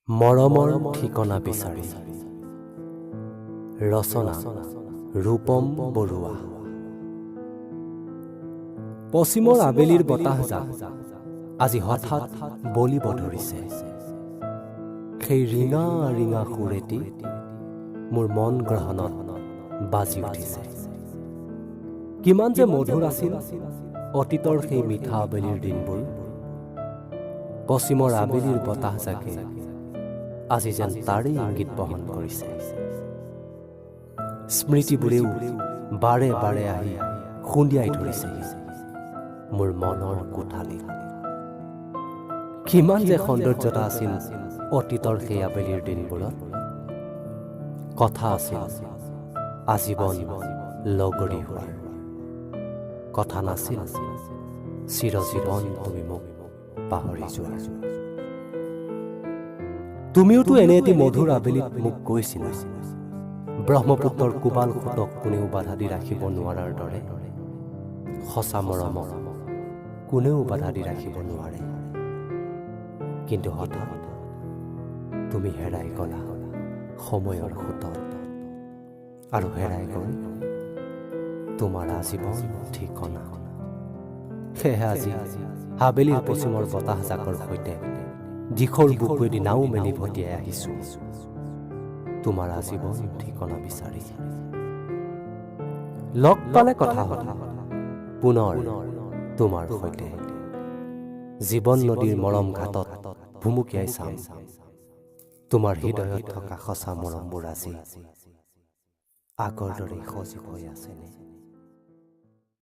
মৰমৰ ঠিকনা বিচাৰি ৰচনা ৰূপম বৰুৱা। পশ্চিমৰ আবেলিৰ বতাহজাক আজি হঠাৎ বলিব ধৰিছে। সেই ৰিঙা ৰিঙা সুৰেটি মোৰ মন গ্ৰহণত বাজি উঠিছে। কিমান যে মধুৰ আছিল অতীতৰ সেই মিঠা আবেলিৰ দিনবোৰ। পশ্চিমৰ আবেলিৰ বতাহজাকে আজি যেন তাৰেই ইংগিত বহন কৰিছে। স্মৃতিবোৰেও বাৰে বাৰে আহি খুন্দিয়াই ধৰিছেহি মোৰ মনৰ কোঠালি। কিমান যে সৌন্দৰ্যতা আছিল অতীতৰ সেই আবেলিৰ দিনবোৰত। কথা আছিল আজীৱন লগৰী হোৱাৰ, কথা নাছিল চিৰজীৱন তুমি মোক পাহৰি যোৱা। তুমিওতো এনে এটি মধুৰ আবেলিত মোক কৈছিলা, ব্ৰহ্মপুত্ৰৰ কোবাল সোঁতক কোনেও বাধা দি ৰাখিব নোৱাৰাৰ দৰে সঁচা মৰমক কোনেও বাধা দি ৰাখিব নোৱাৰে। কিন্তু হঠাৎ তুমি হেৰাই গলা সময়ৰ সোঁতত, আৰু হেৰাই গল তোমাৰ আজীৱন ঠিকনা। সেয়েহে আজি আবেলিৰ পশ্চিমৰ বতাহজাকৰ সৈতে দিশৰ বুকুৱেদি নাও মেলি ভটিয়াই আহিছো তোমাৰ আজীৱন ঠিকনা বিচাৰি। লগ পালে কথা হ'ল পুনৰ তোমাৰ সৈতে, জীৱন নদীৰ মৰম ঘাটত ভুমুকিয়াই চাম তোমাৰ হৃদয়ত থকা সঁচা মৰমবোৰ আজি আগৰ দৰেই সজীৱ হৈ আছেনে।